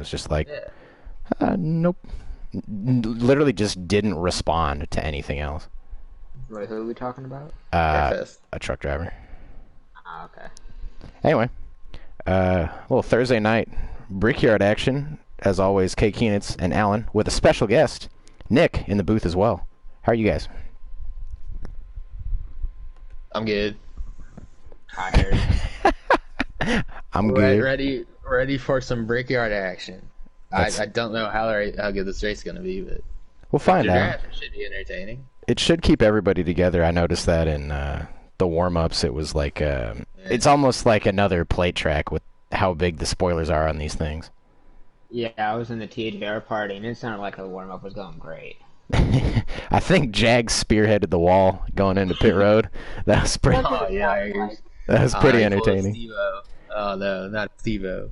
was just like, Yeah. nope. Literally just didn't respond to anything else. Wait, who are we talking about? Breakfast. A truck driver. Ah, okay. Anyway, little Thursday night Brickyard action. As always, Kay Keenitz and Alan with a special guest, Nick, in the booth as well. How are you guys? I'm good. Tired. I'm good. Ready for some Brickyard action. I don't know how good this race is going to be, but We'll find the out. draft should be entertaining. It should keep everybody together. I noticed that in the warm-ups. It was like it's almost like another plate track with how big the spoilers are on these things. Yeah, I was in the THR party, and it sounded like the warm-up was going great. I think Jag spearheaded the wall going into pit road. That was pretty. Oh yeah, That was pretty he pulled entertaining. Steve-O. Oh no, not Steve-O.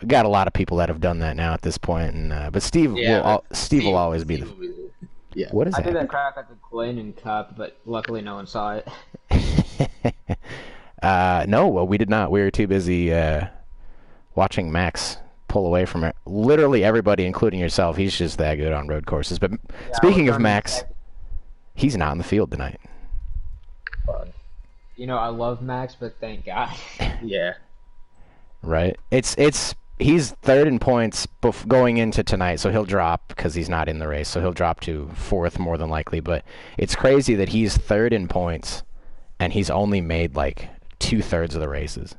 Got a lot of people that have done that now at this point, and but Steve will always be the. Yeah. What is I that? did that crap at the Quinn and Cup, but luckily no one saw it. No, well, we did not. We were too busy watching Max pull away from it. Literally everybody, including yourself. He's just that good on road courses. But speaking of Max, he's not in the field tonight. Fun. You know, I love Max, but thank God. Yeah. Right? He's third in points going into tonight, so he'll drop because he's not in the race. So he'll drop to fourth more than likely. But it's crazy that he's third in points, and he's only made like 2/3 of the races.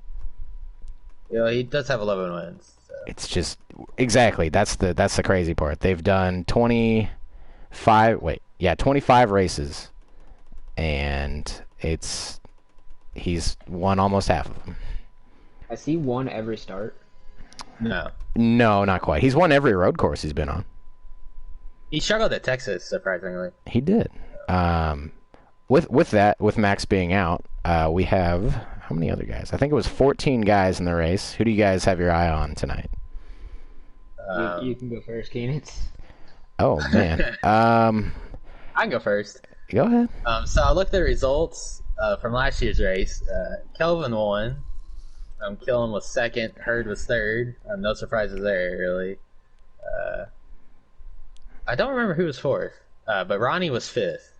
Yeah, he does have 11 wins. So. It's just exactly that's the crazy part. They've done 25 races, and he's won almost half of them. Has he won every start? No. No, not quite. He's won every road course he's been on. He struggled at Texas, surprisingly. He did. With Max being out, we have how many other guys? I think it was 14 guys in the race. Who do you guys have your eye on tonight? You can go first, Keenitz. Oh man. I can go first. Go ahead. So I looked at the results from last year's race. Kelvin won. Killen was second. Hurd was third. No surprises there, really. I don't remember who was fourth, but Ronnie was fifth.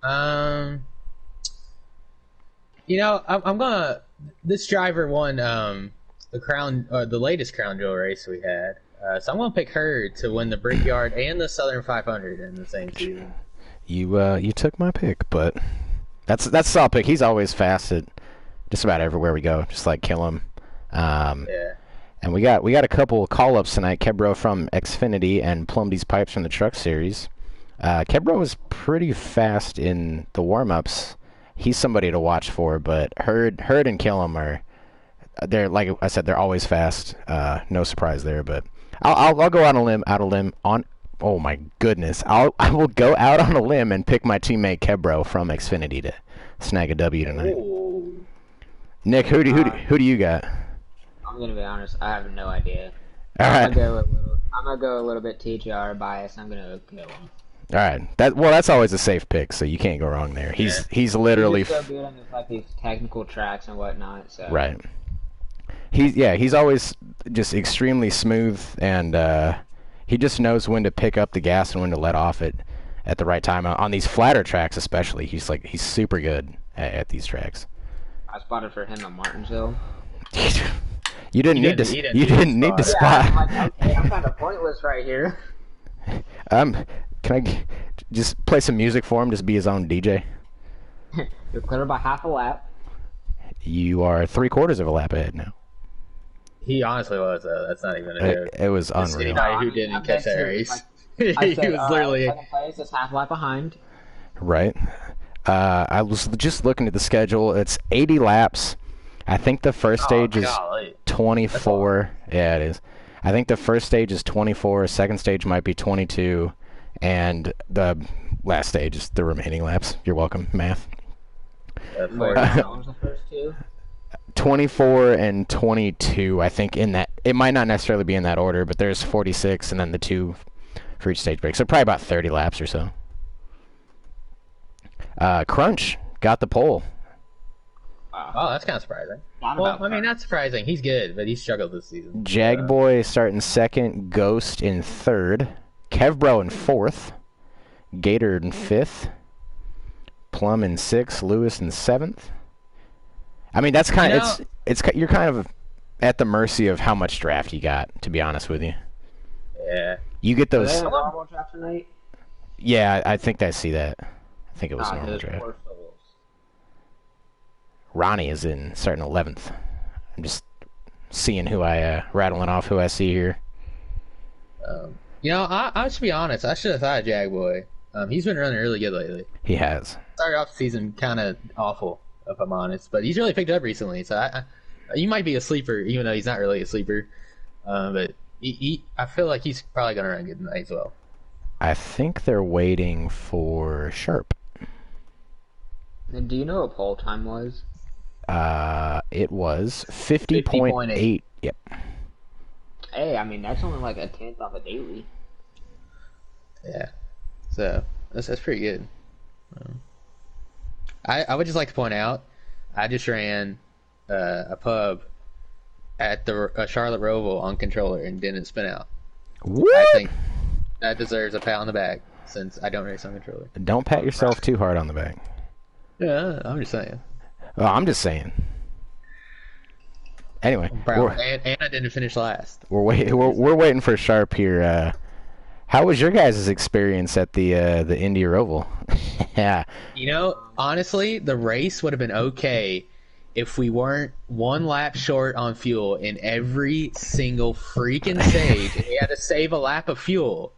I'm gonna. This driver won the crown, or the latest crown jewel race we had. So I'm gonna pick Hurd to win the Brickyard and the Southern 500 in the same season. You took my pick, but that's a solid pick. He's always fast at just about everywhere we go, just like kill him. Yeah. And we got a couple call-ups tonight. Kebro from Xfinity and Plumby's Pipes from the Truck Series. Kebro was pretty fast in the warm-ups. He's somebody to watch for, but Hurd and Killam they're like I said, they're always fast. No surprise there, but I'll go out a limb on. Oh my goodness! I will go out on a limb and pick my teammate Kebro from Xfinity to snag a W tonight. Ooh. Nick, who do you got? I'm gonna be honest. I have no idea. All right. I'm gonna go a little bit THR bias. I'm gonna kill him. All right. That's always a safe pick, so you can't go wrong there. He's literally He's so good on these technical tracks and whatnot. So. right. He's always just extremely smooth, and he just knows when to pick up the gas and when to let off it at the right time. On these flatter tracks, especially, he's super good at these tracks. I spotted for him on Martinsville. You didn't need to spot. Yeah, I'm like, okay, I'm kind of pointless right here. Can I just play some music for him? Just be his own DJ. You're clear by half a lap. You are 3/4 of a lap ahead now. He honestly was. That's not even a joke. It was unreal. Anybody who didn't catch that race, I he said, was literally. second place is half lap behind. Right. I was just looking at the schedule. It's 80 laps. I think the first stage is 24. Yeah, it is. I think the first stage is 24. Second stage might be 22. And the last stage is the remaining laps. You're welcome, math. What was the first two? 24 and 22, I think, in that. It might not necessarily be in that order, but there's 46 and then the 2 for each stage break. So probably about 30 laps or so. Crunch got the pole. Oh, that's kind of surprising. Not Well, about I mean, not surprising. He's good, but he's struggled this season. Jagboy starting second, Ghost in third, Kevbro in fourth, Gator in fifth, Plum in sixth, Lewis in seventh. I mean, that's kind of you're kind of at the mercy of how much draft you got. To be honest with you, Yeah. you get Are those. they in a normal draft tonight? Yeah, I think I see that. I think it was normal Good. draft. Poor souls. Ronnie is in starting 11th. I'm just seeing who rattling off who I see here. I should be honest. I should have thought of Jagboy. He's been running really good lately. He has. Started off the season kind of awful, if I'm honest, but he's really picked up recently. So he might be a sleeper, even though he's not really a sleeper. But I feel like he's probably going to run good tonight as well. I think they're waiting for Sharp. And do you know what poll time was? It was 50.8. Yep. Hey, I mean, that's only like a 10th off a daily. Yeah. So that's pretty good. I would just like to point out, I just ran a pub at the Charlotte Roval on controller and didn't spin out. What? I think that deserves a pat on the back since I don't race on controller. Don't pat yourself too hard on the back. Yeah, I'm just saying. Well, I'm just saying. Anyway, And I didn't finish last. we're waiting for Sharp here. How was your guys' experience at the Indy Roval? Yeah. Honestly, the race would have been okay if we weren't one lap short on fuel in every single freaking stage and we had to save a lap of fuel.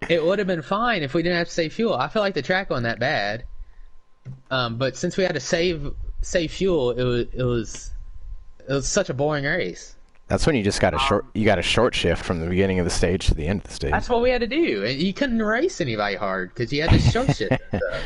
It would have been fine if we didn't have to save fuel. I feel like the track wasn't that bad. But since we had to save fuel, it was such a boring race. That's when you just got a short shift from the beginning of the stage to the end of the stage. That's what we had to do. And you couldn't race anybody hard because you had to short shift and stuff.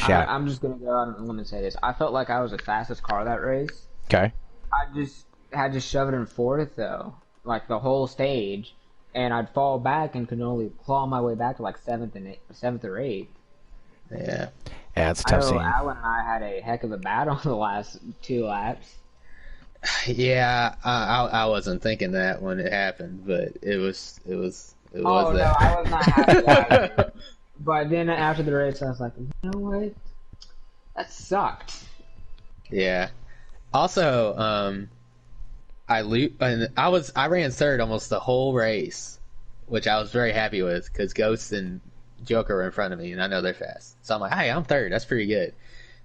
I'm just going to go out on a limb and say this. I felt like I was the fastest car that race. Okay. I just had to shove it in fourth, though, like the whole stage, and I'd fall back and could only claw my way back to like seventh or eighth. Yeah. Yeah, it's a tough scene. Alan and I had a heck of a battle the last 2 laps. Yeah, I wasn't thinking that when it happened, but it was that. No, I was not happy either. But then after the race, I was like, you know what? That sucked. Yeah. Also, I ran third almost the whole race, which I was very happy with because Ghost and Joker were in front of me, and I know they're fast. So I'm like, hey, I'm third. That's pretty good.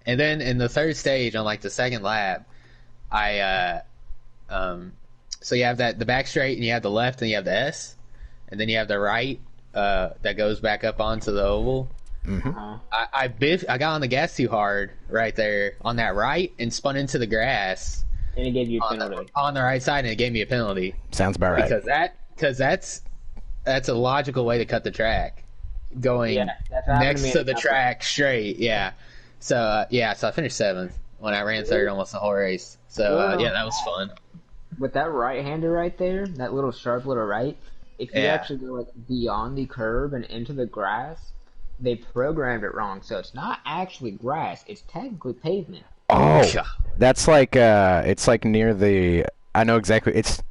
And then in the third stage, on like the second lap, so you have the back straight, and you have the left, and you have the S, and then you have the right that goes back up onto the oval. Mm-hmm. I got on the gas too hard right there on that right and spun into the grass. And it gave you a penalty. On the right side, and it gave me a penalty. Sounds about right. Because that's a logical way to cut the track. Going next to the track straight, yeah. So so I finished 7th when I ran third almost the whole race. So that was fun. With that right-hander right there, that little sharp little right, if you actually go like beyond the curb and into the grass, they programmed it wrong. So it's not actually grass; it's technically pavement. Oh, that's like it's like near the. I know exactly. It's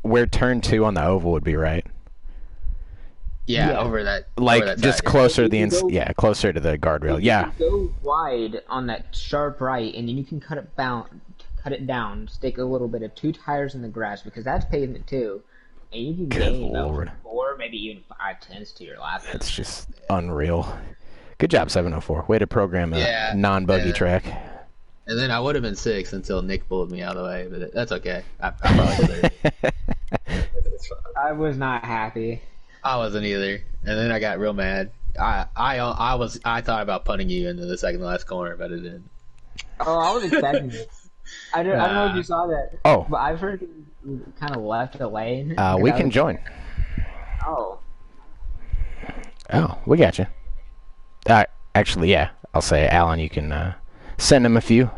where turn 2 on the oval would be, right? Yeah, over that. Like over that just side. closer to the closer to the guardrail. Yeah. You can go wide on that sharp right, and then you can cut it down, stick a little bit of 2 tires in the grass because that's pavement too, and you can gain about 4, maybe even 5 tenths to your lap. It's just unreal. Good job, 704. Way to program a non-buggy track. And then I would have been 6th until Nick pulled me out of the way, but that's okay. I probably deserved it. It's fine. I was not happy. I wasn't either, and then I got real mad. I thought about punting you into the second to last corner, but it didn't. Oh, I was expecting it. I don't know if you saw that. Oh, but I've heard kind of left the lane. We can join. Oh, we got you. Actually, yeah. I'll say, Alan, you can send him a few.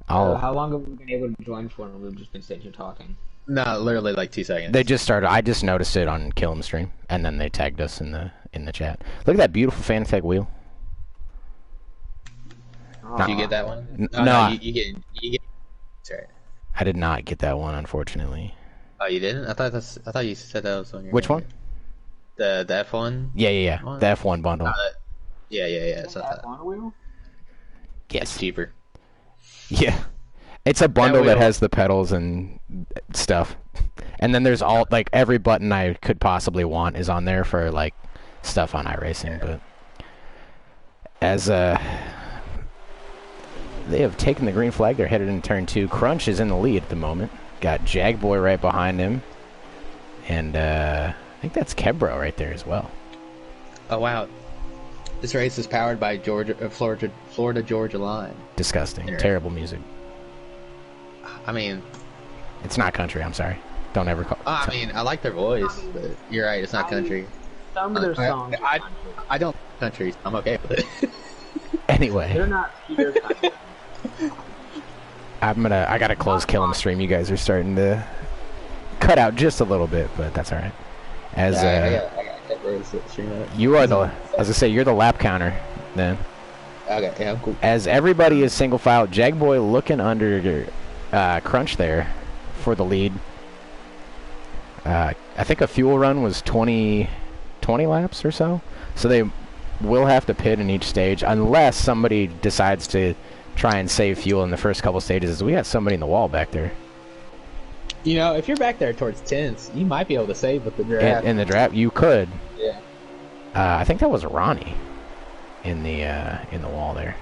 How long have we been able to join for? And we've just been sitting here talking. No, literally like 2 seconds. They just started. I just noticed it on Killam stream, and then they tagged us in the chat. Look at that beautiful Fanatec wheel. Did you get that one? Oh, no, you get. That's right. I did not get that one, unfortunately. Oh, you didn't? I thought you said that was on your. Which one? The F1. Yeah. One? The F1 bundle. Yeah. So that on wheel? Yes. it's cheaper. Yeah. It's a bundle that wheel. has the pedals and stuff. And then there's all, like, every button I could possibly want is on there for, like, stuff on iRacing. But as they have taken the green flag, they're headed into turn 2. Crunch is in the lead at the moment. Got Jagboy right behind him. And I think that's Kebro right there as well. Oh wow, this race is powered by Florida Georgia Line. Disgusting. Right. Terrible music. I mean, It's not country, I'm sorry. Don't ever call I mean, I like their voice, but you're right, it's not country. Some of their songs. I don't country. I'm okay with it. Anyway. They're not pure country. I gotta close Kill 'Em stream. You guys are starting to cut out just a little bit, but that's alright. As I got Kebro's stream up. you are the, as I say, you're the lap counter then. Okay, yeah, I'm cool. As everybody is single file, Jagboy looking under Crunch there for the lead. I think a fuel run was 20 laps or so. So they will have to pit in each stage unless somebody decides to try and save fuel in the first couple stages. We got somebody in the wall back there. You know, if you're back there towards 10s, you might be able to save with the draft. In the draft, you could. Yeah. I think that was Ronnie in the wall there.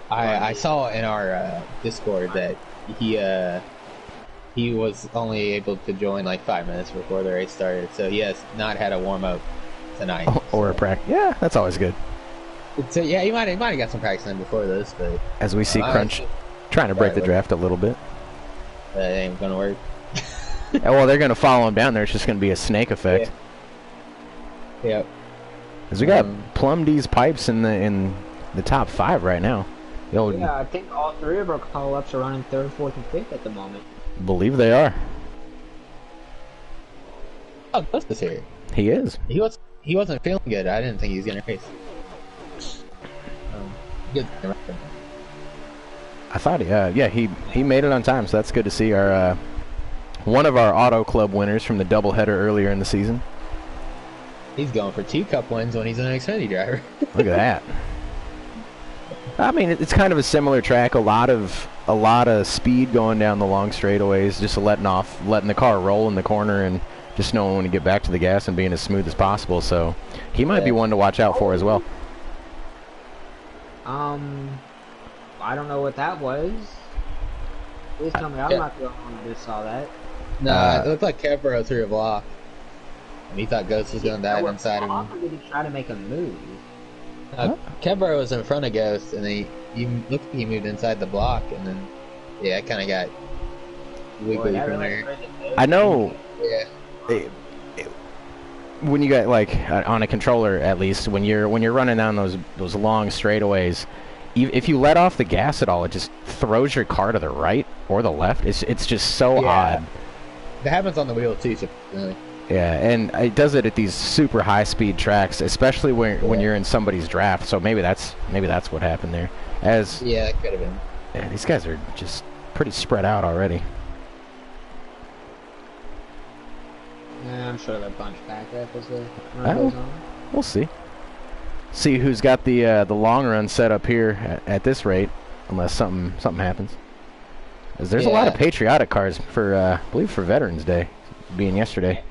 I saw in our Discord that he was only able to join like 5 minutes before the race started, so he has not had a warm up tonight. Or a practice. Yeah, that's always good. So yeah, he might have got some practice in before this, but As we see Crunch trying to break the draft a little bit. that ain't gonna work. Well, they're gonna follow him down there. It's just gonna be a snake effect. Yep. Because we got Plum D's pipes in the top 5 right now. Yeah, I think all 3 of our call-ups are running 3rd, 4th, and 5th at the moment. Believe they are. Oh, Ghost is here. He is. He wasn't feeling good. I didn't think he was gonna race. Good. I thought he made it on time, so that's good to see. Our one of our Auto Club winners from the doubleheader earlier in the season. He's going for 2 cup wins when he's an Xfinity driver. Look at that. I mean, it's kind of a similar track. A lot of speed going down the long straightaways, just letting the car roll in the corner and just knowing when to get back to the gas and being as smooth as possible. So he might be one to watch out for as well. I don't know what that was. Please tell me I'm not the only one who just saw that. No, it looked like Kebro threw a block. And he thought Ghost was going to dive inside of him. Or did he try to make a move? Kebro was in front of Ghost, and he looked like he moved inside the block, and then, yeah, it kind of got wiggly from there. I know. Yeah. When you got, like, on a controller at least, when you're running down those long straightaways, if you let off the gas at all, it just throws your car to the right or the left. It's just so odd. That happens on the wheel too, surprisingly. Yeah, and it does it at these super high speed tracks, especially when you're in somebody's draft. So maybe that's what happened there. Yeah, it could have been. Yeah, these guys are just pretty spread out already. Yeah, I'm sure they'll bunch back up as the run goes on. We'll see. See who's got the long run set up here at this rate, unless something happens. 'Cause there's a lot of patriotic cars for I believe for Veterans Day, being yesterday.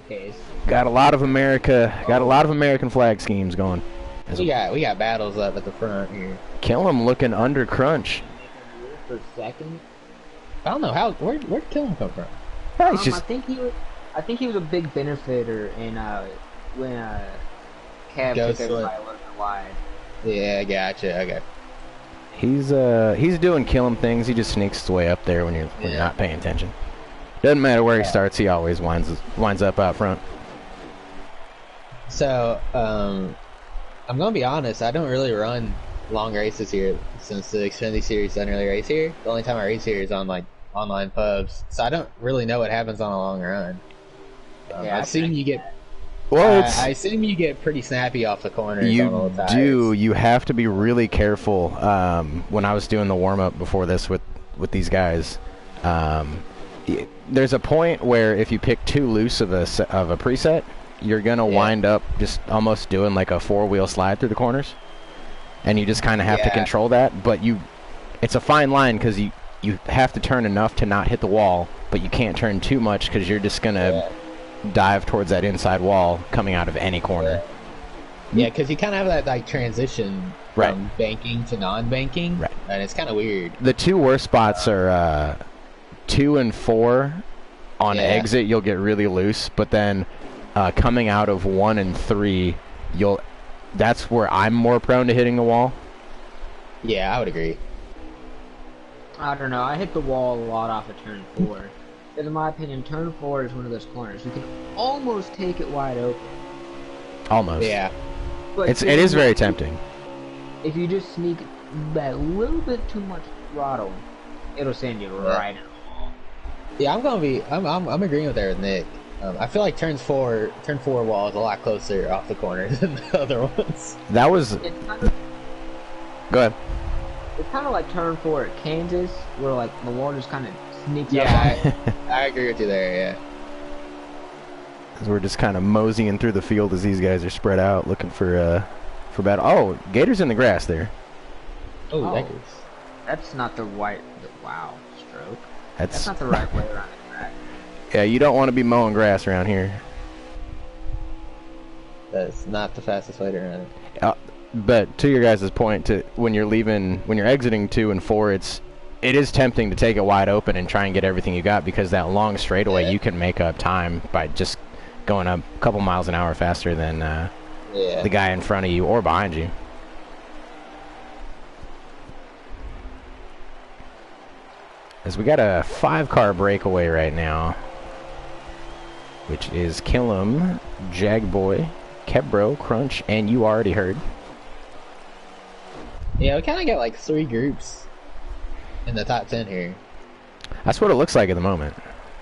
Okay. Got a lot of American flag schemes going. We got battles up at the front here. Kill 'Em looking under Crunch. For second. I don't know where'd Kill 'Em come from? Yeah, he's just, I think he was a big benefactor in when Cav Ghost took everybody a little bit wide. Yeah, gotcha. Okay. he's doing Kill 'Em things. He just sneaks his way up there when you're not paying attention. Doesn't matter where he starts, he always winds up out front. So, I'm gonna be honest. I don't really run long races here since the Xfinity Series doesn't really race here. The only time I race here is on like online pubs, so I don't really know what happens on a long run. I've seen you get Well, I assume you get pretty snappy off the corners on you all the tires. do. You have to be really careful. When I was doing the warm up before this with these guys, there's a point where if you pick too loose of a preset, you're gonna wind up just almost doing like a 4-wheel slide through the corners, and you just kind of have to control that. But it's a fine line because you have to turn enough to not hit the wall, but you can't turn too much because you're just gonna dive towards that inside wall coming out of any corner. Yeah, because you kind of have that like transition from banking to non-banking, and it's kind of weird. The two worst spots are 2 and 4 on exit. You'll get really loose, but then coming out of 1 and 3, that's where I'm more prone to hitting the wall. Yeah, I would agree. I don't know. I hit the wall a lot off of turn 4. Because in my opinion, turn 4 is one of those corners. You can almost take it wide open. Almost. Yeah. But it is very tempting. If you just sneak that little bit too much throttle, it'll send you right out. Yeah, I'm agreeing with there with Nick. I feel like turn 4 wall is a lot closer off the corner than the other ones. That was. Go ahead. It's kind of like turn 4 at Kansas, where like the wall just kind of sneaks up. I agree with you there. Yeah. Because we're just kind of moseying through the field as these guys are spread out, looking for battle. Oh, Gator's in the grass there. Oh, that's not the right. Wow, stroke. That's not the right way around the track. Yeah, you don't want to be mowing grass around here. That's not the fastest way to run it. But to your guys' point, when you're exiting 2 and 4, it is tempting to take it wide open and try and get everything you got, because that long straightaway you can make up time by just going a couple miles an hour faster than the guy in front of you or behind you. As we got a 5-car breakaway right now, which is Killam, Jagboy, Kebro, Crunch, and You Already Heard. Yeah, we kind of got like 3 groups in the top 10 here. That's what it looks like at the moment.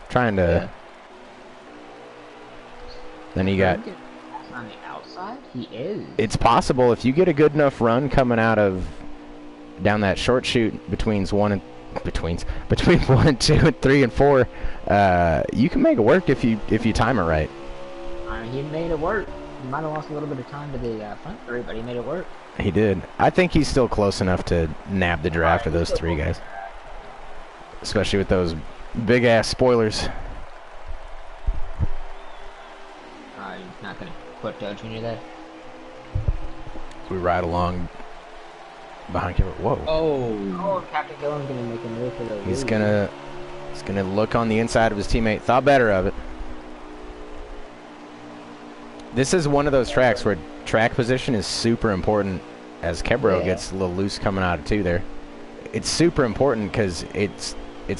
Trying to. Then you got. On the outside, he is. It's possible if you get a good enough run coming down that short chute between 1 and 2 and 3 and 4. You can make it work if you time it right. I mean, he made it work. He might have lost a little bit of time to the front 3, but he made it work. He did. I think he's still close enough to nab the draft of those 3 guys. Especially with those big-ass spoilers. He's not going to put Junior there. We ride along behind Kevin. Whoa. Oh, Captain Gillen's going to make a move for the He's gonna look on the inside of his teammate. Thought better of it. This is one of those tracks where track position is super important, as Kebro gets a little loose coming out of 2 there. It's super important because it's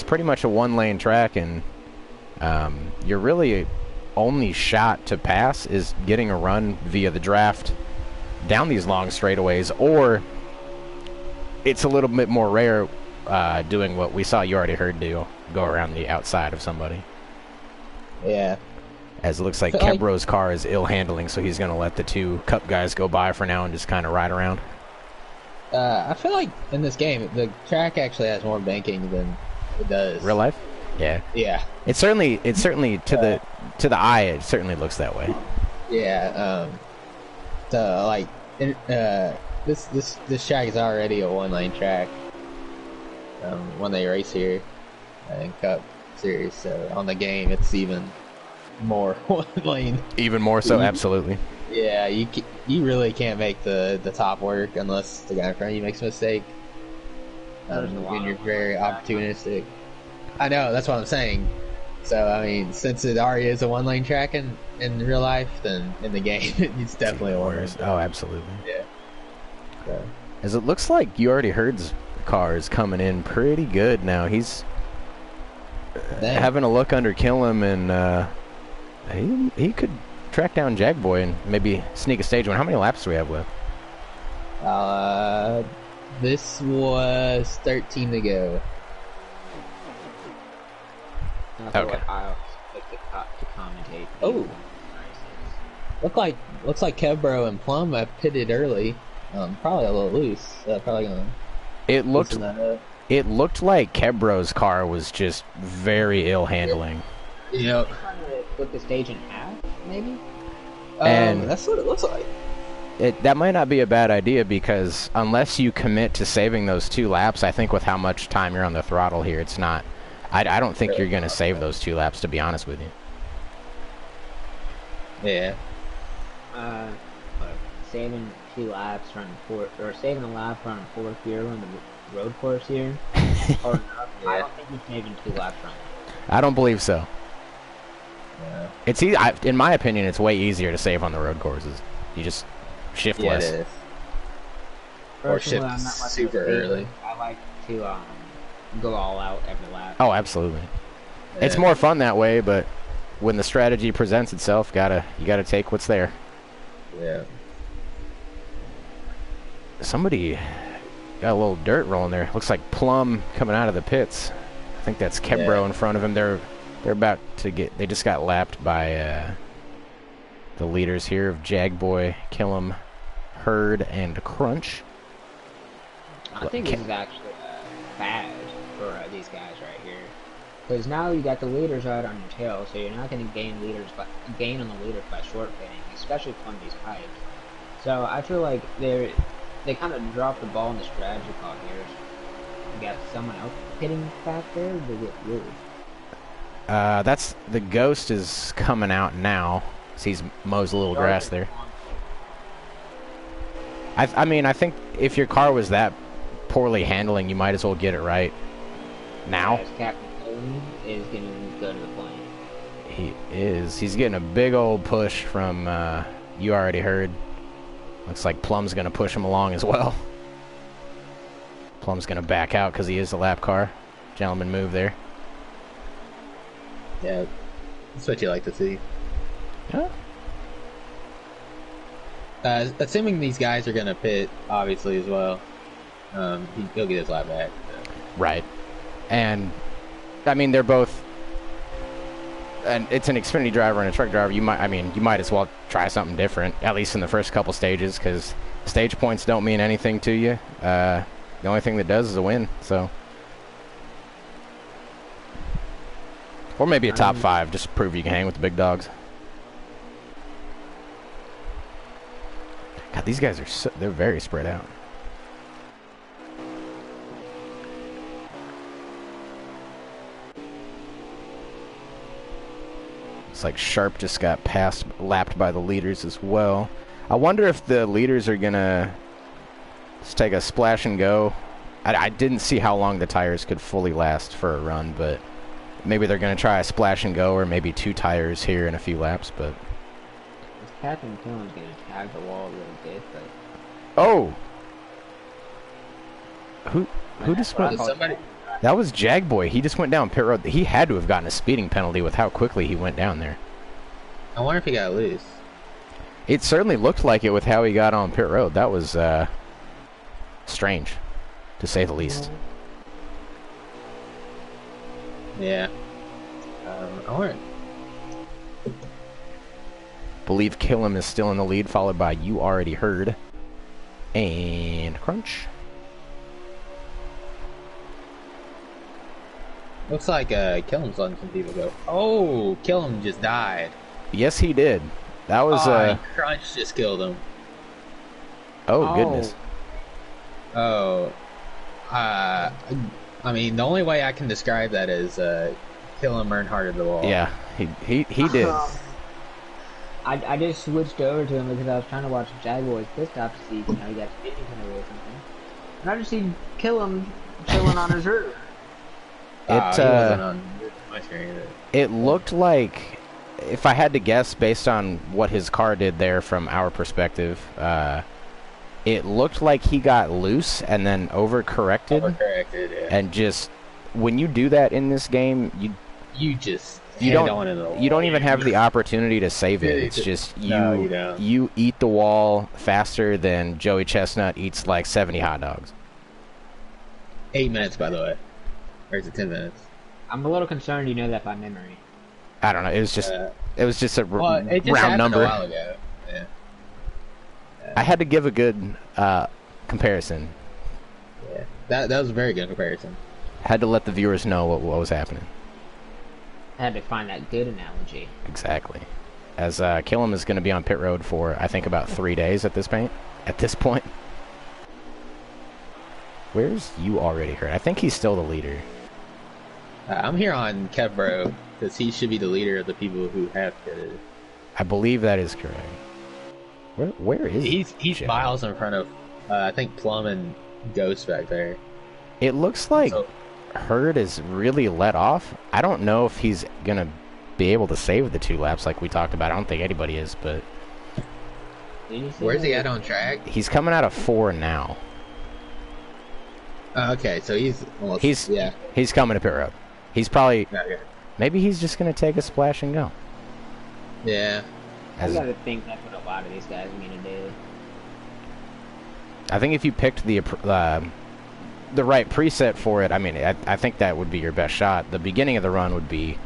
pretty much a 1-lane track, and your really only shot to pass is getting a run via the draft down these long straightaways, or it's a little bit more rare doing what we saw You Already Heard do, go around the outside of somebody. Yeah. As it looks like Kebro's car is ill handling, so he's going to let the 2 Cup guys go by for now and just kind of ride around. I feel like in this game, the track actually has more banking than it does. Real life? Yeah. Yeah. It's certainly to the eye, it certainly looks that way. Yeah. This track is already a 1-lane track when they race here in Cup Series. So on the game, it's even more 1 lane. Even more so, absolutely. Yeah, you really can't make the top work unless the guy in front of you makes a mistake. When you're very opportunistic. I know, that's what I'm saying. So, I mean, since it already is a 1-lane track in real life, then in the game, it's definitely a 1-lane. Oh, absolutely. Yeah. So. As it looks like You Already Heard's car is coming in pretty good now. He's having a look under Killam, and he could track down Jagboy and maybe sneak a stage one. How many laps do we have left? This was 13 to go. Okay. I'll like to commentate. Oh. Looks like Kevbro and Plum have pitted early. Probably a little loose. Probably gonna. It looked loosen that up. it looked like Kebro's car was just very ill handling. Yep. Trying to split the stage in half, maybe. And That's what it looks like. That might not be a bad idea because unless you commit to saving those 2 laps, I think with how much time you're on the throttle here, it's not. I don't think you're going to save those 2 laps, to be honest with you. Yeah. Saving 2 laps running saving a lap running 4th gear on the road course here. Or I don't think you're saving 2 laps running. I don't believe so. Yeah. It's in my opinion, it's way easier to save on the road courses. You just shift less. It is. Or Personally, shift I'm not much super of a early. I like to go all out every lap. Oh, absolutely. Yeah. It's more fun that way, but when the strategy presents itself, you gotta take what's there. Yeah. Somebody got a little dirt rolling there. Looks like Plum coming out of the pits. I think that's Kebro in front of him. They're about to they just got lapped by the leaders here of Jagboy, Killam, Herd, and Crunch. I think this is actually bad for these guys right here, because now you got the leaders right on your tail, so you're not going to gain on the leaders by short pitting, especially from these pipes. So I feel like they kind of dropped the ball in the strategy call here. You got someone else pitting back there to get loose. That's the Ghost is coming out now. Sees mows a little grass there. I mean, I think if your car was that poorly handling, you might as well get it right now. As Captain Cody is going to go to the plane. He is. He's getting a big old push from, you already heard. Looks like Plum's going to push him along as well. Plum's going to back out because he is the lap car. Gentleman move there. Yeah. That's what you like to see. Huh? Assuming these guys are going to pit, obviously, as well. He'll get his lap back. So. Right. And, I mean, they're both... And it's an Xfinity driver and a truck driver. You might as well try something different, at least in the first couple stages, because stage points don't mean anything to you. The only thing that does is a win, so... Or maybe a top 5, just to prove you can hang with the big dogs. God, these guys are they're very spread out. It's like Sharp just got lapped by the leaders as well. I wonder if the leaders are gonna just take a splash and go. I didn't see how long the tires could fully last for a run, but maybe they're gonna try a splash and go, or maybe 2 tires here in a few laps, but... Captain Killen's going to tag the wall a little bit, but... Oh! Who just went... Somebody... That was Jagboy. He just went down pit road. He had to have gotten a speeding penalty with how quickly he went down there. I wonder if he got loose. It certainly looked like it with how he got on pit road. That was strange, to say the least. Yeah. I wonder... Believe Killam is still in the lead, followed by You Already Heard and Crunch. Looks like Killam's letting some people go. Oh, Killam just died. Yes, he did. That was Crunch just killed him. Oh goodness. Oh. I mean, the only way I can describe that is Killam earned hard at the wall. Yeah, he did. I just switched over to him because I was trying to watch Jaguars pit stop to see he got speeding penalty or something. And I just see Killam chilling on his roof. He wasn't on my screen either. It looked like, if I had to guess based on what his car did there from our perspective, it looked like he got loose and then overcorrected. Overcorrected, yeah. And just, when you do that in this game, you don't even have the opportunity to save it. It's just you eat the wall faster than Joey Chestnut eats like 70 hot dogs. 8 minutes, by the way. Or is it 10 minutes? I'm a little concerned you know that by memory. I don't know. It was just a it just round number. A while ago. Yeah. I had to give a good comparison. Yeah. That was a very good comparison. Had to let the viewers know what was happening. I had to find that good analogy. Exactly. As Killam is going to be on pit road for, I think, about 3 days at this point. Where's You Already Heard? I think he's still the leader. I'm here on Kevbro because he should be the leader of the people who have pitted. I believe that is correct. Where is he's Joe? miles in front of I think Plum and Ghost back there. It looks like Hurd is really let off. I don't know if he's gonna be able to save the 2 laps like we talked about. I don't think anybody is, but where's he at on track? he's coming out of 4 now. Okay, so he's almost he's coming to pit road. He's probably okay. Maybe he's just gonna take a splash and go. Yeah. I gotta think that's what a lot of these guys mean to do. I think if you picked the right preset for it, I mean, I think that would be your best shot. The beginning of the run would be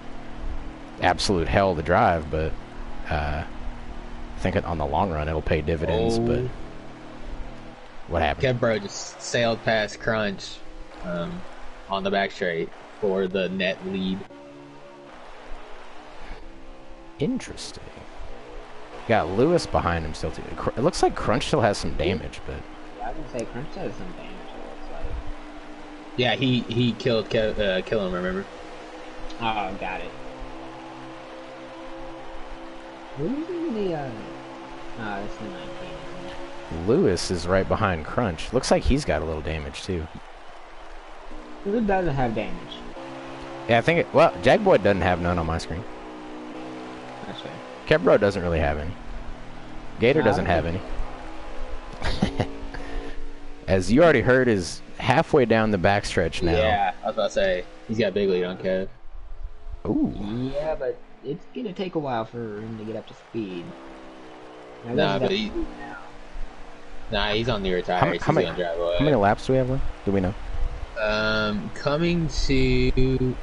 absolute hell to drive, but I think on the long run it'll pay dividends. But what happened? Kevbro just sailed past Crunch on the back straight for the net lead. Interesting. Got Lewis behind him still too. It looks like Crunch still has some damage, but I would say Crunch has some damage. It looks like. Yeah, he killed kill him. Remember? Oh, got it. Who's in the? No, it's the 19. Isn't it? Lewis is right behind Crunch. Looks like he's got a little damage too. Who doesn't have damage? Yeah, I think well, Jagboy doesn't have none on my screen. That's fair. Kebro doesn't really have any. Gator doesn't have any. As You Already Heard, is halfway down the backstretch now. Yeah, I was about to say he's got a big lead on Kev. Ooh. Yeah, but it's gonna take a while for him to get up to speed. Nah, but he's on the retire. How many laps do we have left? Do we know? Coming to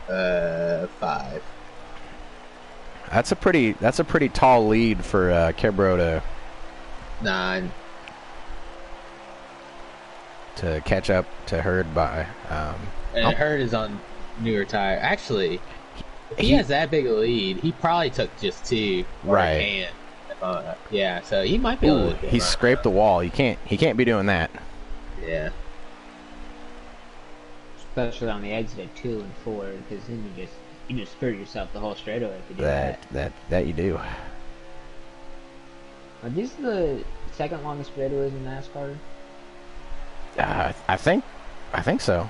5. That's a pretty tall lead for Kebro 9. to catch up to Hurd by. And Hurd is on new retire. Actually, if he has that big a lead, he probably took just 2. Right. Yeah, so he might be able to. He scraped the wall. He can't be doing that. Yeah. Especially on the exit at 2 and 4, because then you just screw yourself the whole straightaway if you do that. That you do. Are these the second longest straightaways in NASCAR? I think so.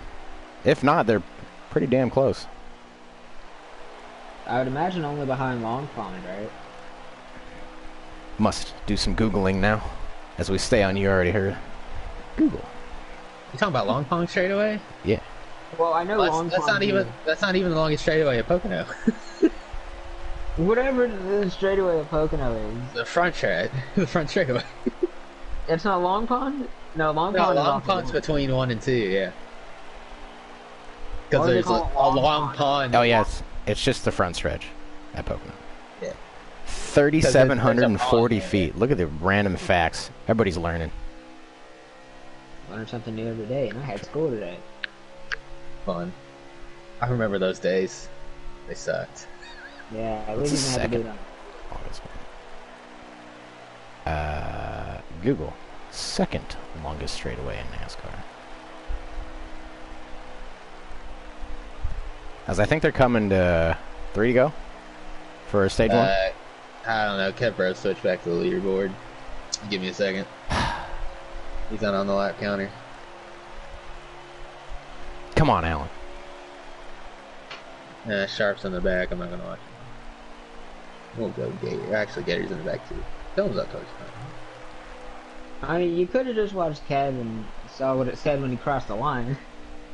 If not, they're pretty damn close. I would imagine only behind Long Pond, right? Must do some Googling now, as we stay on You Already Heard. Google. You talking about Long Pond straightaway? Yeah. Well, I know Long That's Pond. that's not even the longest straightaway at Pocono. Whatever the straightaway of Pocono is. The front straightaway. It's not Long Pond? No, Long Pond is Long off Pond's the road. between 1 and 2, yeah. Because Why do they there's call it a long pond. Oh yeah, it's just the front stretch at Pocono. Yeah. 3,740 There's a pond feet. Look at the random facts. Everybody's learning. Learn something new every day, and I had school today. Fun. I remember those days. They sucked. Yeah, I What's wouldn't the even have to do second? that. Google. Second longest straightaway in NASCAR. As I think they're coming to 3 to go for stage 1. I don't know. Kevbro switched back to the leaderboard. Give me a second. He's not on the lap counter. Come on, Alan. Sharp's in the back. I'm not gonna watch him. We'll go Gator. Actually, Gator's in the back too. Film's up towards the front. I mean, you could have just watched Kev and saw what it said when he crossed the line.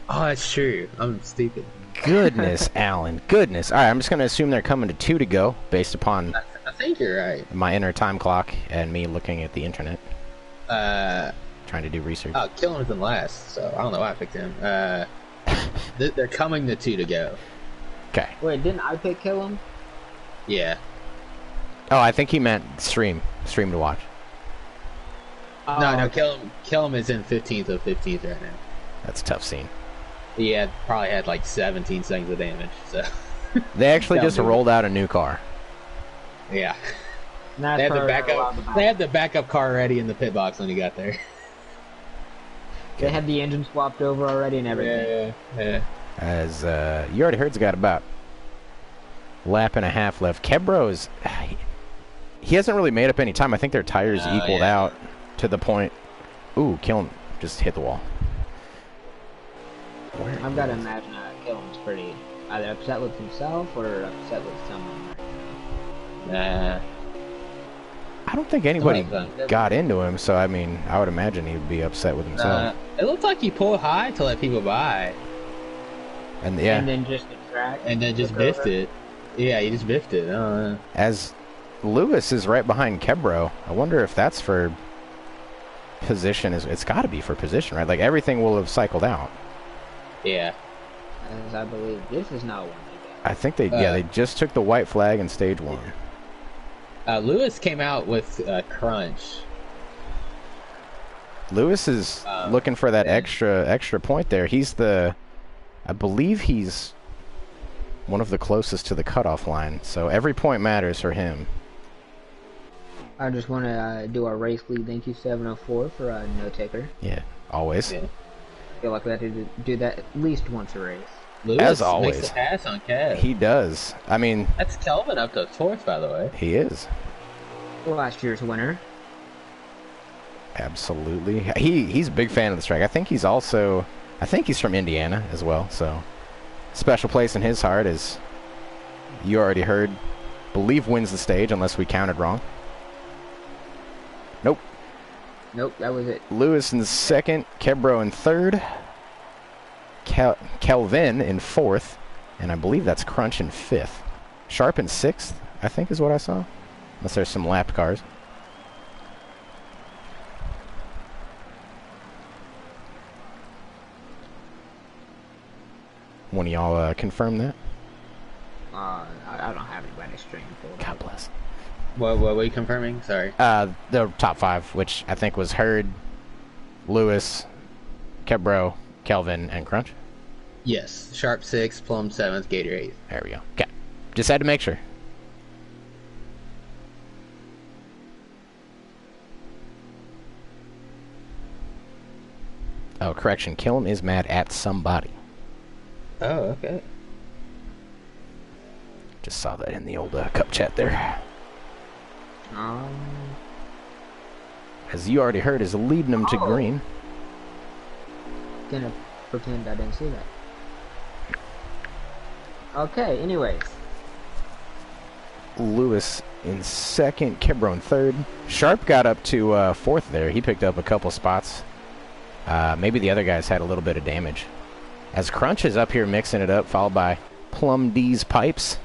Oh, that's true. I'm stupid. Goodness, Alan. Goodness. All right, I'm just going to assume they're coming to 2 to go based upon I think you're right. my inner time clock and me looking at the internet, trying to do research. Oh, Killen's in last, so I don't know why I picked him. They're coming to 2 to go. Okay. Wait, didn't I pick Kill him? Yeah. Oh, I think he meant stream to watch. No, okay. Kill him is in 15th of 15th right now. That's a tough scene. He probably had like 17 seconds of damage. So They actually just rolled out a new car. yeah, Not they had for the backup. allowed to buy. They had the backup car ready in the pit box when he got there. They had the engine swapped over already and everything. Yeah. As you already heard, it's got about a lap and a half left. Kebro's he hasn't really made up any time. I think their tires equaled out to the point. Ooh, Killen just hit the wall. I've got to imagine Killen's pretty either upset with himself or upset with someone. Nah. I don't think anybody got into him, so I mean, I would imagine he'd be upset with himself. It looked like he pulled high to let people by. And yeah, And then just the track. And then just biffed it. Yeah, he just biffed it. As Lewis is right behind Kebro, I wonder if that's for position. It's got to be for position, right? Like everything will have cycled out. Yeah. As I believe this is not one they got. I think they just took the white flag in stage 1. Lewis came out with crunch. Lewis is looking for that extra point there. I believe he's one of the closest to the cutoff line, so every point matters for him. I just want to do our race lead. Thank you, 704, for a no taker. Yeah, always. Yeah. I feel like we have to do that at least once a race. Lewis As always, makes a pass on Kev. He does. I mean, That's Kelvin up to 4th, by the way. he is. Last year's winner. Absolutely. He's a big fan of this track. I think he's from Indiana as well, so special place in his heart, as you already heard. Believe wins the stage unless we counted wrong. Nope. Nope, that was it. Lewis in 2nd, Kebro in 3rd, Kelvin in 4th, and I believe that's Crunch in 5th. Sharp in 6th, I think is what I saw, unless there's some lapped cars. One of y'all confirm that? I don't have anybody stream for. God bless. What were you confirming? Sorry. The top 5, which I think was Hurd, Lewis, Kebro, Kelvin, and Crunch. Yes. Sharp 6th, Plum 7th, Gator 8th. There we go. Okay. Just had to make sure. Oh, correction. Killen is mad at somebody. Oh, okay. Just saw that in the old cup chat there. As you already heard, is leading them to green. Gonna pretend I didn't see that. Okay, anyways. Lewis in 2nd, Kebro in 3rd. Sharp got up to 4th there. He picked up a couple spots. Maybe the other guys had a little bit of damage. As Crunch is up here mixing it up, followed by Plum D's Pipes.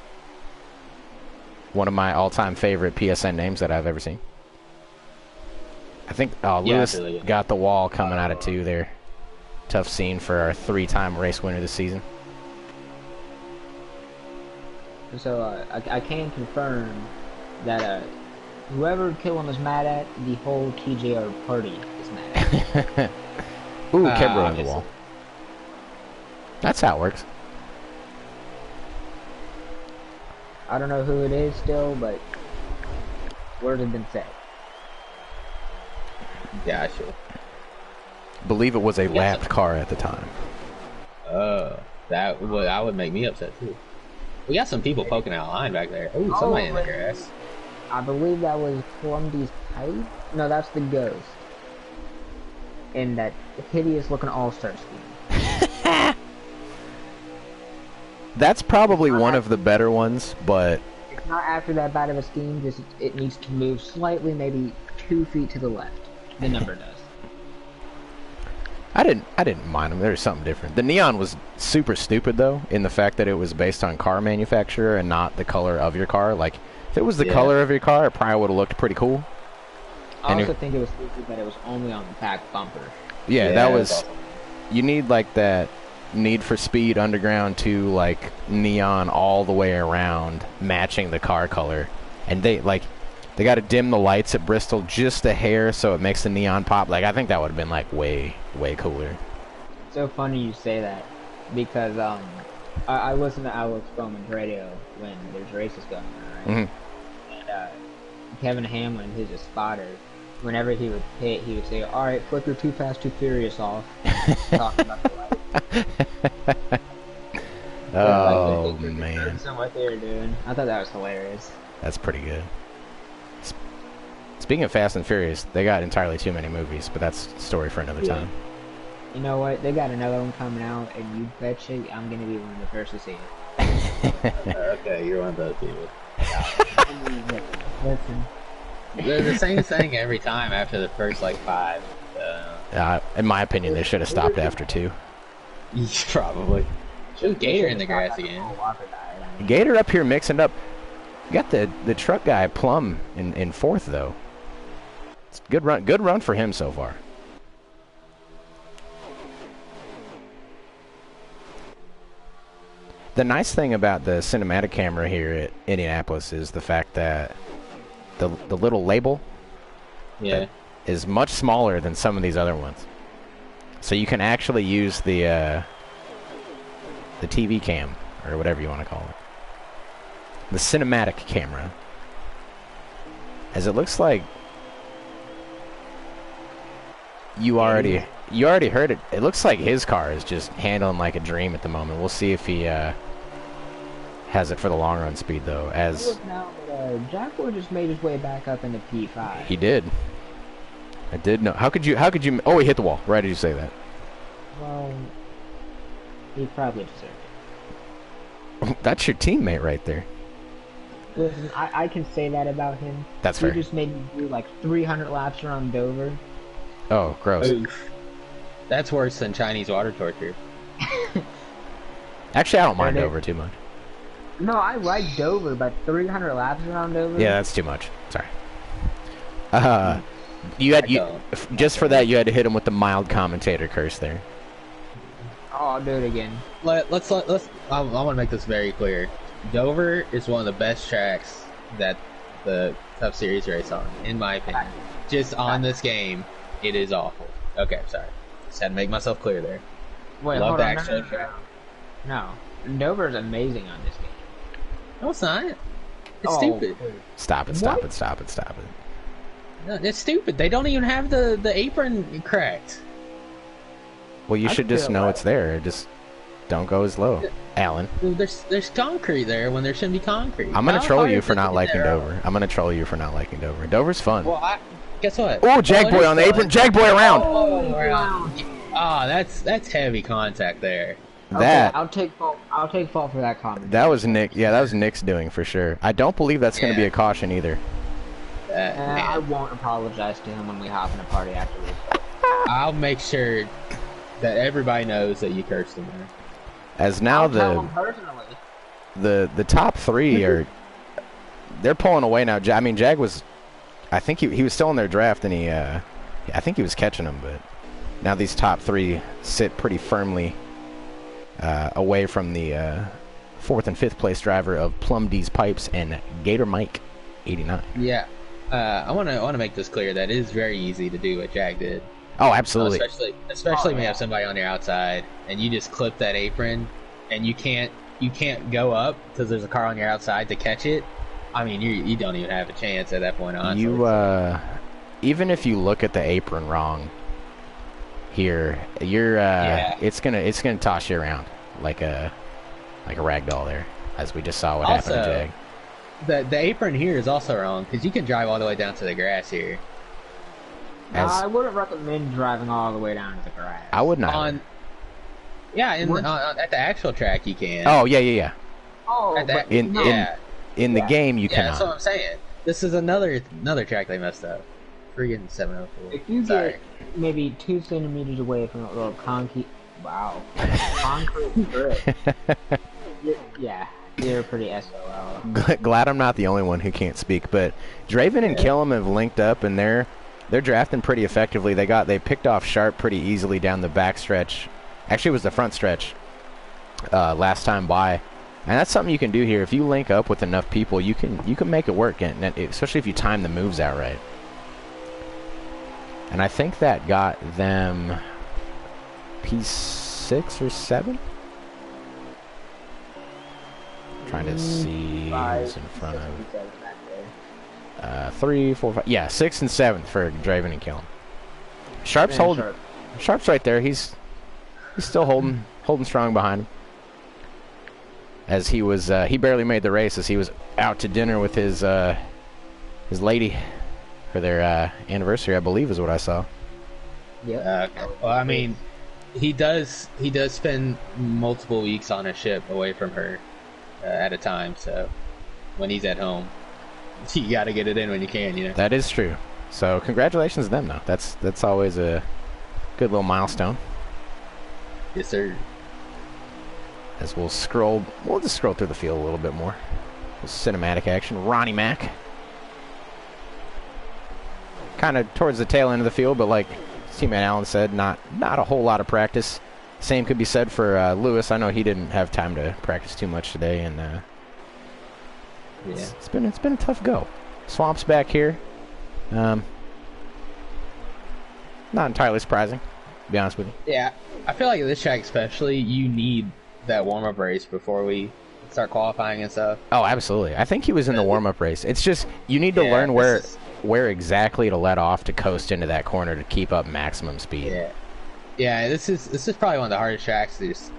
One of my all-time favorite PSN names that I've ever seen. I think Lewis got the wall coming out of 2 there. Tough scene for our 3-time race winner this season. So I can confirm that whoever Killen is mad at, the whole TJR party is mad at. Ooh, Kebro on the wall. That's how it works. I don't know who it is still, but word has been said. Gotcha. Believe it was a lapped car at the time. That would make me upset too. We got some people poking out line back there. Ooh, somebody in the grass. I believe that was Columbia's pipe. No, that's the Ghost. In that hideous looking all-star scheme. That's probably one of the better ones, but it's not after that bad of a scheme. Just it needs to move slightly, maybe 2 feet to the left. The number does. I didn't mind them. There was something different. The neon was super stupid though, in the fact that it was based on car manufacturer and not the color of your car. Like, if it was the color of your car, it probably would have looked pretty cool. I also think it was stupid that it was only on the back bumper. Yeah, that was. Awesome. You need like that Need for Speed Underground 2 like neon all the way around, matching the car color. and they got to dim the lights at Bristol just a hair so it makes the neon pop. Like, I think that would have been like way cooler. It's so funny you say that because I listen to Alex Bowman's radio when there's races going on, right? And Kevin Hamlin, who's a spotter, whenever he would pit, he would say, "All right, flicker Too Fast, Too Furious off." Talking about the lights. Oh, like, man. What they were doing. I thought that was hilarious. That's pretty good. Speaking of Fast and Furious, they got entirely too many movies, but that's a story for another time. You know what? They got another one coming out, and you betcha I'm going to be one of the first to see it. Okay, you're one of those people. Listen. They're the same thing every time after the first, like, 5. In my opinion, they should have stopped after 2. Probably. Shoot Gator in the grass again. Gator up here mixing up. You got the truck guy, Plum, in 4th, though. It's a good run for him so far. The nice thing about the cinematic camera here at Indianapolis is the fact that the little label is much smaller than some of these other ones. So you can actually use the TV cam, or whatever you want to call it. The cinematic camera. As it looks like you already heard it. It looks like his car is just handling like a dream at the moment. We'll see if he has it for the long run speed though. As look now, but Jaguar just made his way back up into P5. he did. I did know. How could you? Oh, he hit the wall. Right? Did you say that? Well, he probably deserved it. That's your teammate right there. Listen, I can say that about him. That's fair. He just made me do like 300 laps around Dover. Oh, gross. Oof. That's worse than Chinese water torture. Actually, I don't mind Dover too much. No, I like Dover, but 300 laps around Dover? Yeah, that's too much. Sorry. Just for that, you had to hit him with the mild commentator curse there. Oh, I'll do it again. Let's. I want to make this very clear. Dover is one of the best tracks that the Cup Series race on, in my opinion. Just on this game, it is awful. Okay, sorry. Just had to make myself clear there. Wait, Love hold the on. actual track. No. Dover's amazing on this game. No, it's not. It's stupid. Stop it. No, it's stupid. They don't even have the apron correct. Well, you should just know it's there. Just don't go as low, Alan. There's concrete there when there shouldn't be concrete. I'm gonna troll you for not liking Dover. Dover's fun. Well, guess what? Oh, Jagboy on the apron. Jagboy around. Oh, that's heavy contact there. That I'll take fault for that comment. that was Nick. Yeah, that was Nick's doing for sure. I don't believe that's gonna be a caution either. I won't apologize to him when we hop in a party afterwards. I'll make sure that everybody knows that you cursed him there. As now the top 3 are they're pulling away now. I mean, Jag was, I think he was still in their draft, and I think he was catching them, but now these top 3 sit pretty firmly away from the 4th and 5th place driver of Plum D's Pipes and Gator Mike 89. Yeah, I want to make this clear that it is very easy to do what Jag did. Oh, absolutely. Especially when you have somebody on your outside and you just clip that apron and you can't go up because there's a car on your outside to catch it. I mean, you don't even have a chance at that point on. Even if you look at the apron wrong here, it's gonna toss you around like a rag doll there, as we just saw what happened to Jag. The apron here is also wrong because you can drive all the way down to the grass here. I wouldn't recommend driving all the way down to the grass. I would not. At the actual track you can. Oh yeah. Oh, in the game you cannot. That's what I'm saying. This is another track they messed up. Friggin' 704. If you get maybe 2 centimeters away from a little concrete strip, you're pretty SOL. Glad I'm not the only one who can't speak, but Draven and Killam have linked up, and they're drafting pretty effectively. They picked off Sharp pretty easily down the back stretch. Actually, it was the front stretch last time by. And that's something you can do here. If you link up with enough people, you can make it work, and especially if you time the moves out right. And I think that got them P6 or 7. Trying to see who's in front of 3, 4, 5. Yeah, 6 and 7 for Draven and Killen. Sharp's holding. Sharp's right there. He's still holding strong behind him. As he was, he barely made the race as he was out to dinner with his lady for their anniversary, I believe, is what I saw. Yeah. Well, I mean, he does spend multiple weeks on a ship away from her at a time. So when he's at home, you got to get it in when you can. You know. That is true. So congratulations to them, though. That's always a good little milestone. Yes, sir. As we'll just scroll through the field a little bit more. Cinematic action. Ronnie Mac. Kind of towards the tail end of the field, but like teammate Allen said, not a whole lot of practice. Same could be said for Lewis. I know he didn't have time to practice too much today, and it's been a tough go. Swamp's back here. Not entirely surprising, to be honest with you. Yeah, I feel like this track especially, you need that warm-up race before we start qualifying and stuff. Oh, absolutely. I think he was in the warm-up race. It's just you need to learn where exactly to let off to coast into that corner to keep up maximum speed. Yeah. This is probably one of the hardest tracks to just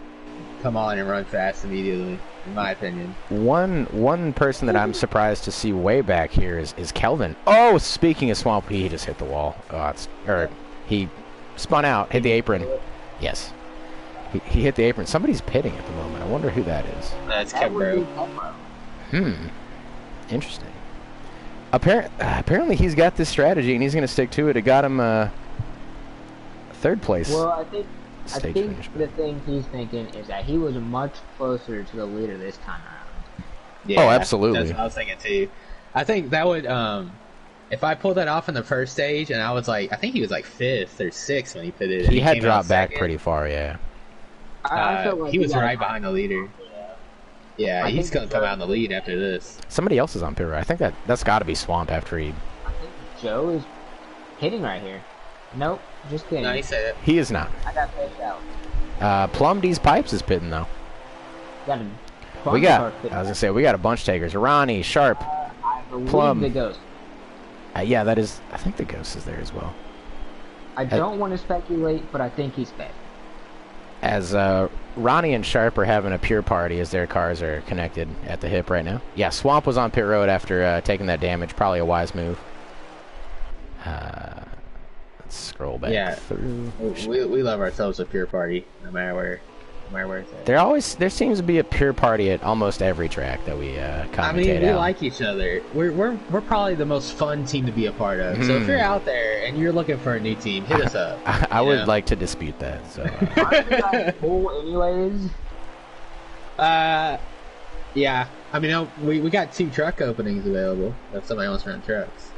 come on and run fast immediately, in my opinion. One person that I'm surprised to see way back here is Kelvin. Oh, speaking of Swamp, he just hit the wall. He spun out, hit the apron. Yes. He hit the apron. Somebody's pitting at the moment. I wonder who that is. That's Kebro. Interesting. Apparently he's got this strategy and he's going to stick to it. It got him third place. Well, I think the thing he's thinking is that he was much closer to the leader this time around. Yeah, oh, absolutely. That's what I was thinking too. I think that would, if I pulled that off in the first stage, and I think he was like 5th or 6th when he pitted. He had dropped back pretty far, yeah. I feel like he was right behind the leader. Yeah, he's going to come out in the lead after this. Somebody else is on pit road. I think that's got to be Swamp after he... I think Joe is hitting right here. Nope, just kidding. No, he said it. He is not. I got pitched out. Plum D's Pipes is pitting, though. I was going to say, we got a bunch takers. Ronnie, Sharp, I believe Plum. the Ghost. Yeah, that is... I think the Ghost is there as well. I don't want to speculate, but I think he's fed. As Ronnie and Sharp are having a pure party as their cars are connected at the hip right now. Yeah, Swamp was on pit road after taking that damage. Probably a wise move. Let's scroll back through. We love ourselves a pure party, no matter where it's at. There seems to be a pure party at almost every track that we commentate. I mean, we like each other. We're probably the most fun team to be a part of. So if you're out there and you're looking for a new team, hit us up. I would like to dispute that. So. Aren't you guys cool anyways? Yeah. I mean, we got 2 truck openings available if somebody wants to run trucks.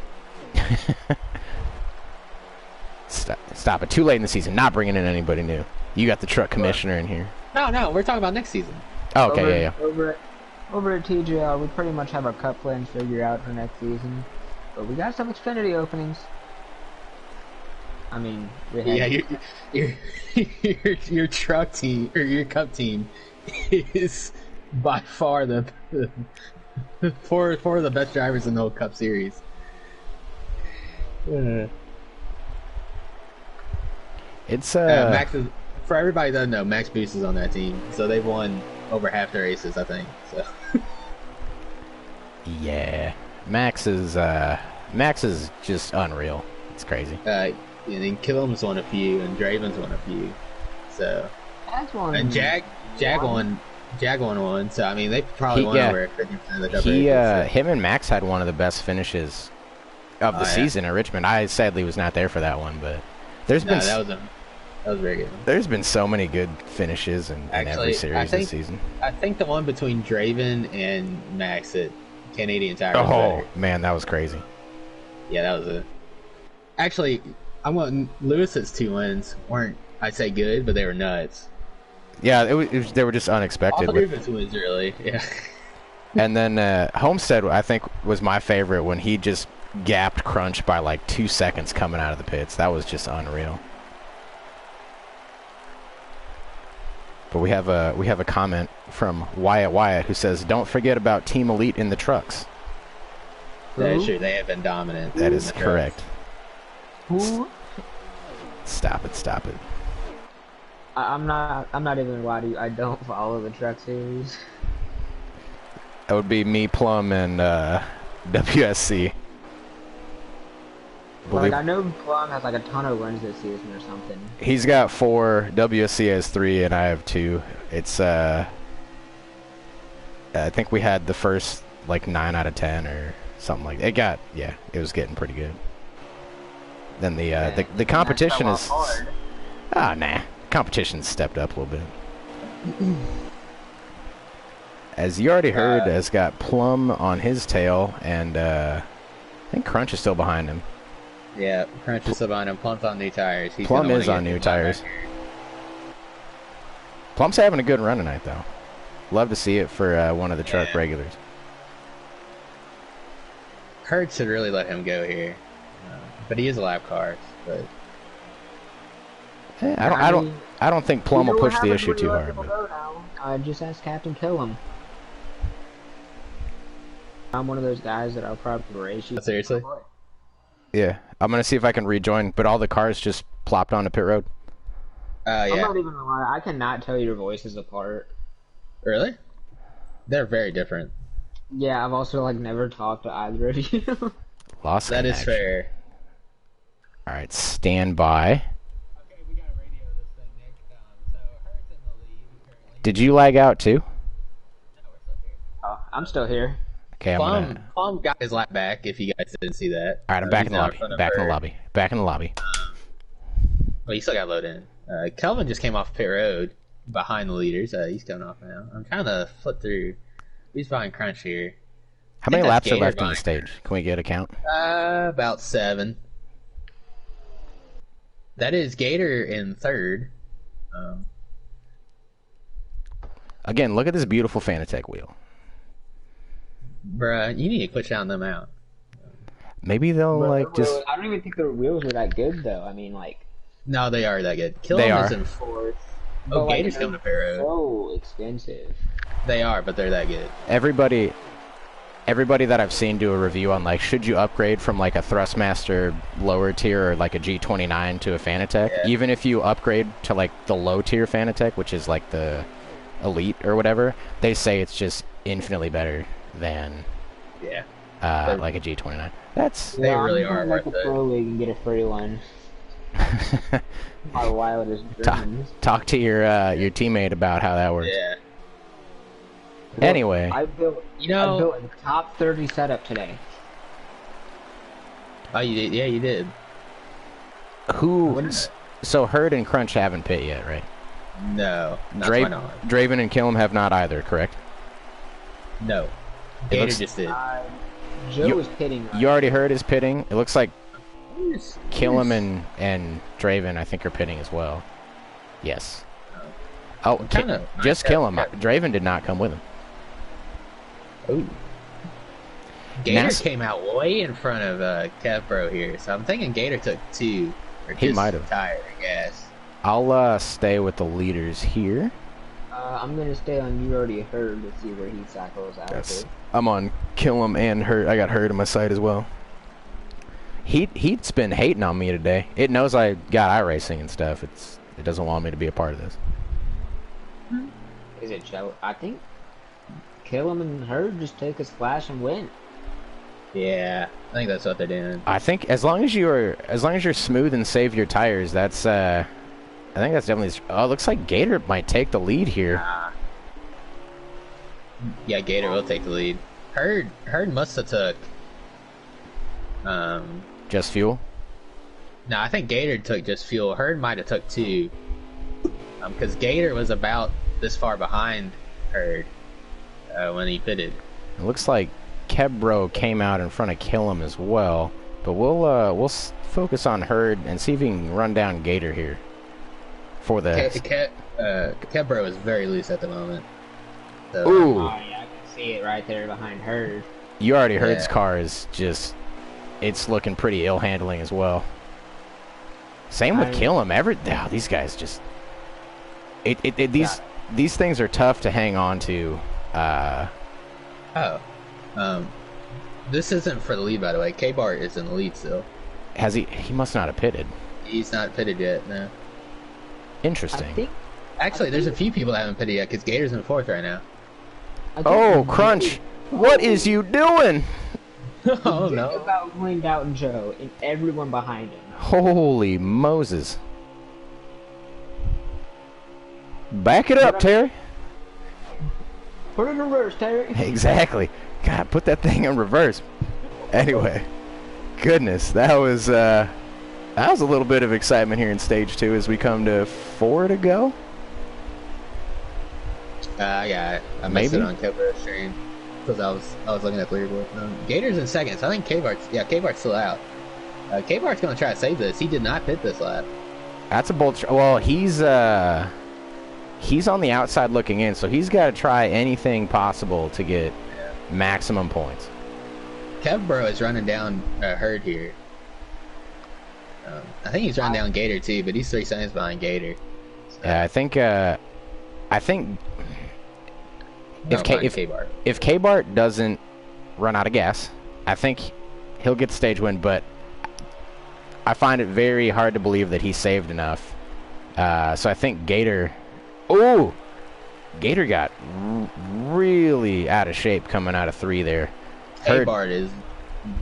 Stop it. Too late in the season. Not bringing in anybody new. You got the truck commissioner in here. No, we're talking about next season. Oh, okay, yeah. Over at TGL, we pretty much have our cup plans figured out for next season. But we got some Xfinity openings. I mean, your truck team, or your cup team, is by far the four of the best drivers in the whole Cup Series. It's Max is, for everybody that doesn't know, Max Boost is on that team, so they've won over half their races, I think. So. Yeah, Max is just unreal. It's crazy. And then Killam's won a few, and Draven's won a few. So. That's one. And Jag won one. So I mean, they probably won over 50% of the Cup races. Him and Max had one of the best finishes of the season at Richmond. I sadly was not there for that one, but that was very good. There's been so many good finishes in every series this season. I think the one between Draven and Max at Canadian Tire. Oh man, that was crazy. Yeah, that was Actually, Lewis's 2 wins weren't, I'd say, good, but they were nuts. Yeah, they were just All unexpected. three of his wins, really. Yeah. And then Homestead, I think, was my favorite when he just gapped Crunch by like 2 seconds coming out of the pits. That was just unreal. But we have a comment from Wyatt who says, "Don't forget about Team Elite in the trucks." That is true. They have been dominant. That is correct. Who? Stop it. I'm not even gonna lie to you. I don't follow the truck series. That would be me, Plum, and WSC. Like, I know Plum has like a ton of wins this season or something. He's got 4, WSC has 3, and I have 2. It's I think we had the first like 9 out of 10 or something like that. It was getting pretty good. Then the competition is competition's stepped up a little bit. As you already heard, has got Plum on his tail, and I think Crunch is still behind him. Yeah, Crunch is still behind him. Plum's on new tires. Plum is on new tires. Plum's having a good run tonight, though. Love to see it for one of the truck regulars. Hurd should really let him go here, but he is a lap car. But I don't think Plum will push the issue too hard. I just asked Captain Killam. I'm one of those guys that I'll probably race you. Seriously? Yeah, I'm gonna see if I can rejoin, but all the cars just plopped onto pit road. Yeah. I'm not even gonna lie, I cannot tell your voices apart. Really? They're very different. Yeah, I've also like never talked to either of you. Lost That is fair. Alright, stand by. Okay, we gotta radio this thing, Nick. So Herd's in the lead currently. Did you lag out too? No, we're still here. Oh, I'm still here. Okay, Plum got his lap back, if you guys didn't see that. Alright, I'm back in the lobby. Back in the lobby. Well, you still got to load in. Kelvin just came off pit road behind the leaders. He's coming off now. I'm trying to flip through. He's behind Crunch here. How many laps are left on the stage? Can we get a count? About 7. That is Gator in 3rd. Again, look at this beautiful Fanatec wheel. Bruh, you need to quit shouting them out. Maybe they'll just. I don't even think their wheels are that good though. I mean, like. No, they are that good. They are. Killam is in 4th. Oh, Gator's coming to pit road. So expensive. They are, but they're that good. Everybody that I've seen do a review on like should you upgrade from like a Thrustmaster lower tier or like a G29 to a Fanatec, even if you upgrade to like the low tier Fanatec, which is like the Elite or whatever, they say it's just infinitely better than like a G29. They really are worth it. Pro League and get a free one. My wildest dreams. Talk to your teammate about how that works. Yeah. Anyway, I built a top 30 setup today. Oh, you did? Yeah, you did. So Herd and Crunch haven't pit yet, right? No, not my knowledge. Draven and Killam have not either, correct? No. Gator just did. Joe is pitting. You already heard his pitting. It looks like Killam and Draven, I think, are pitting as well. Yes. Oh, just Killam. Draven did not come with him. Ooh. Gator came out way in front of Kevbro here, so I'm thinking Gator took 2. Or he might have. Tired, I guess. I'll stay with the leaders here. I'm gonna stay on. You already heard to see where he cycles out. Yes. I'm on Killam and Herd. I got Herd on my side as well. He's been hating on me today. It knows I got iRacing and stuff. It doesn't want me to be a part of this. Is it Joe? I think Killam and Herd just take a splash and win. Yeah, I think that's what they're doing. I think as long as you're smooth and save your tires, that's I think that's definitely. Oh, it looks like Gator might take the lead here. Yeah, Gator will take the lead. Herd must have took. Just fuel. No, I think Gator took just fuel. Herd might have took 2. Because Gator was about this far behind Herd when he pitted. It looks like Kebro came out in front of Killam as well, but we'll focus on Herd and see if we can run down Gator here for the. Kebro is very loose at the moment. So, Ooh, Oh yeah, I can see it right there behind hers. you already heard his Yeah. car is just. It's looking pretty ill handling as well. Same with Killam. These guys just. These things are tough to hang on to. This isn't for the lead, by the way. K-Bart is in the lead still. Has he? He must not have pitted. He's not pitted yet, no. Interesting. Actually, there's a few people that haven't pitted yet, because Gator's in 4th right now. Oh, Crunch! What is you doing? Oh, no. About going Doubting Joe and everyone behind him. Holy Moses! Back it up, Terry. Put it in reverse, Terry. Exactly. God, put that thing in reverse. Anyway, goodness, that was a little bit of excitement here in stage 2 as we come to 4 to go. I missed Maybe? it on K-Bart's stream because I was looking at the leaderboard. Gator's in 2nd, so I think K-Bart's still out. K-Bart's gonna try to save this. He did not pit this lap. That's a bold. Well, he's on the outside looking in, so he's got to try anything possible to get maximum points. Kevbro is running down Herd here. I think he's running down Gator too, but he's 3 seconds behind Gator. So, Yeah, I think K-Bart. if K-Bart doesn't run out of gas, I think he'll get the stage win, but I find it very hard to believe that he saved enough. So I think Gator... Ooh! Gator got really out of shape coming out of 3 there. K-Bart is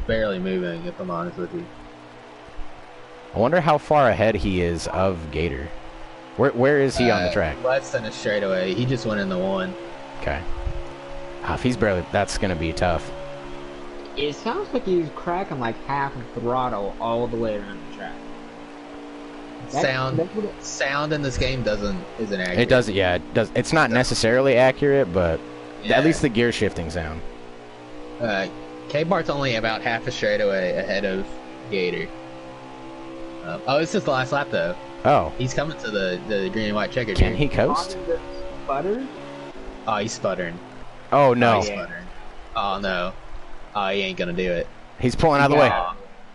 barely moving, if I'm honest with you. I wonder how far ahead he is of Gator. Where is he on the track? Less than a straightaway. He just went in the 1. Okay. If he's barely... That's going to be tough. It sounds like he's cracking like half of throttle all the way around the track. Sound in this game isn't accurate. It doesn't, yeah, it does. It's not necessarily accurate, but at least the gear shifting sound. K-Bart's only about half a straightaway ahead of Gator. This is the last lap though. Oh. He's coming to the green and white checker. Can he coast? Sputter? Oh, he's sputtering. Oh, no. He's sputtering. Oh, no. Oh, he ain't gonna do it. He's pulling out of the way.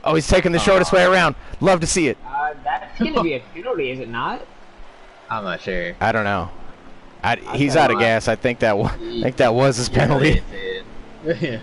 Oh, he's taking the shortest way around. Love to see it. That's gonna be a penalty, is it not? I'm not sure. I don't know. He's out of gas. I think that was his penalty. Yeah.